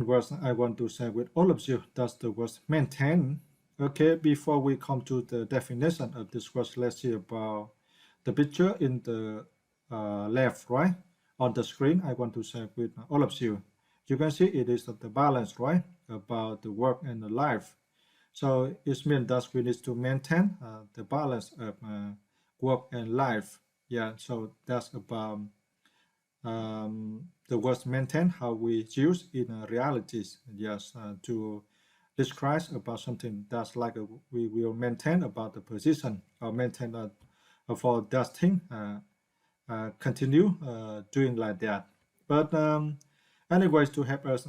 words I want to say with all of you, that's the word maintain. Okay, before we come to the definition of this word, let's see about the picture in the left, right? On the screen, I want to say with all of you. You can see it is the balance, right? About the work and the life. So it means that we need to maintain the balance of work and life. Yeah, so that's about the word maintain, how we use in realities. Yes, to describe about something that's like we will maintain about the position or maintain for that thing, continue doing like that. But anyways, to help us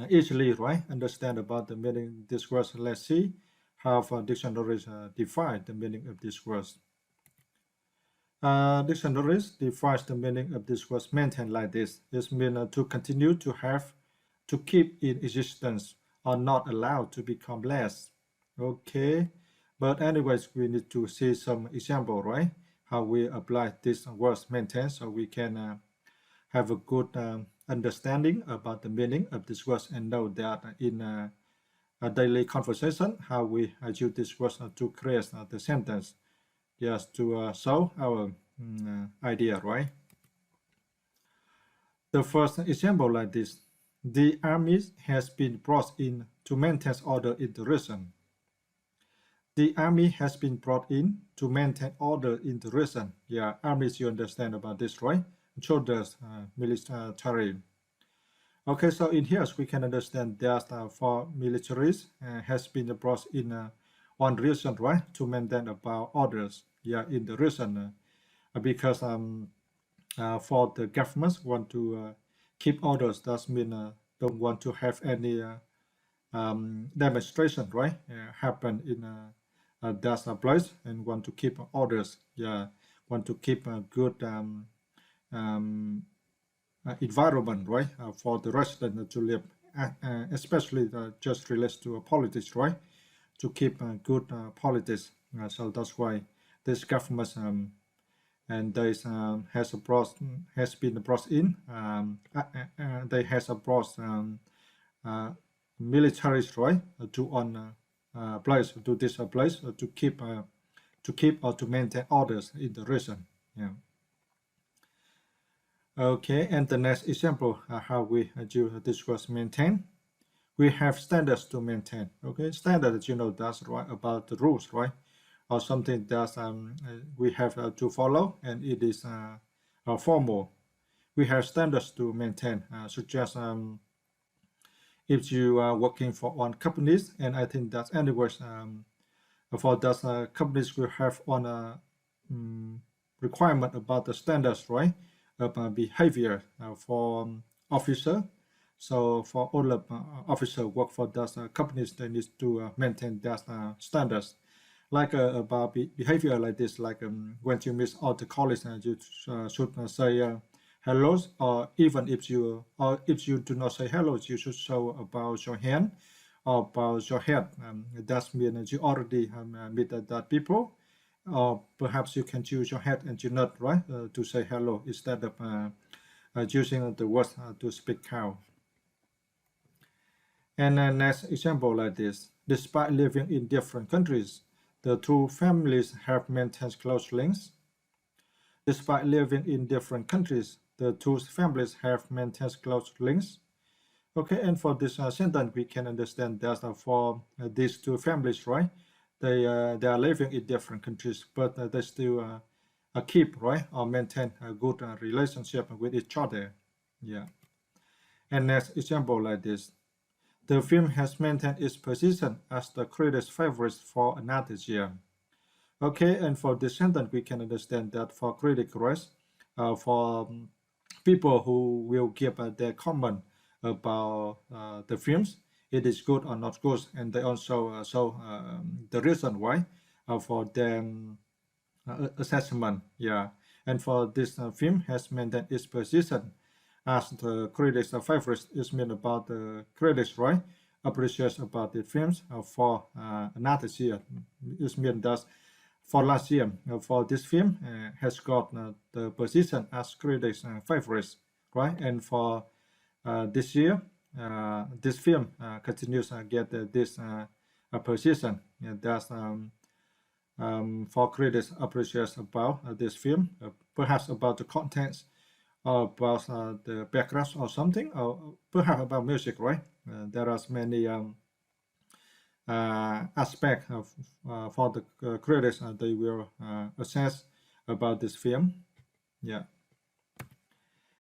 easily, right, understand about the meaning of this word, let's see how dictionaries define the meaning of this word. Dictionaries defines the meaning of this word maintain like this. It means to continue, to have, to keep in existence, or not allowed to become less. Okay, but anyways, we need to see some example, right? How we apply this word maintain, so we can have a good understanding about the meaning of this word and know that in a daily conversation, how we use this word to create the sentence. Just to show our idea, right? The first example like this: the army has been brought in to maintain order in the region. The army has been brought in to maintain order in the region. Yeah, armies, you understand about this, right? Soldiers, military. Okay, so in here we can understand that for militaries has been brought in one region, right, to maintain about orders. Yeah, in the region, because for the governments want to keep orders. That means don't want to have any demonstration, right? Happen in that place and want to keep orders. Yeah, want to keep a good environment, right, for the resident to live, especially just relates to politics, right? To keep good politics. So that's why this government and they has been brought in. They has brought militaries, right, to one place, to this place to keep or to maintain orders in the region. Yeah. Okay, and the next example, how we do this was maintain. We have standards to maintain. Okay, standards, you know, that's right about the rules, right? Or something that we have to follow, and it is formal. We have standards to maintain, such as if you are working for one companies, and I think that anyways for that companies will have one requirement about the standards, right, of behavior for officer. So for all of officers work for those companies, they need to maintain that standards. Like about behavior like this, like when you miss all the colleagues, you should say hello, or even if you do not say hello, you should show about your hand or about your head. That means you already meet that people, or perhaps you can choose your head and your nod, right, to say hello instead of using the words to speak out. And next example like this: despite living in different countries, the two families have maintained close links. Despite living in different countries, the two families have maintained close links. Okay, and for this sentence, we can understand that for these two families, right, they are living in different countries, but they still keep, right, or maintain a good relationship with each other. Yeah. And next example like this: the film has maintained its position as the critics' favorite for another year. Okay, and for this sentence, we can understand that for critics, right, for people who will give their comment about the films, it is good or not good, and they also show the reason why for their assessment. Yeah, and for this film has maintained its position as the critics' favorite. Is mean about the critics, right, appreciates about the films for another year. It means that for last year, for this film has got the position as critics' favorites, right? And for this year, this film continues get this position. That's for critics appreciates about this film, perhaps about the contents, or about the background or something, or perhaps about music, right? There are many aspects of, for the critics they will assess about this film. Yeah.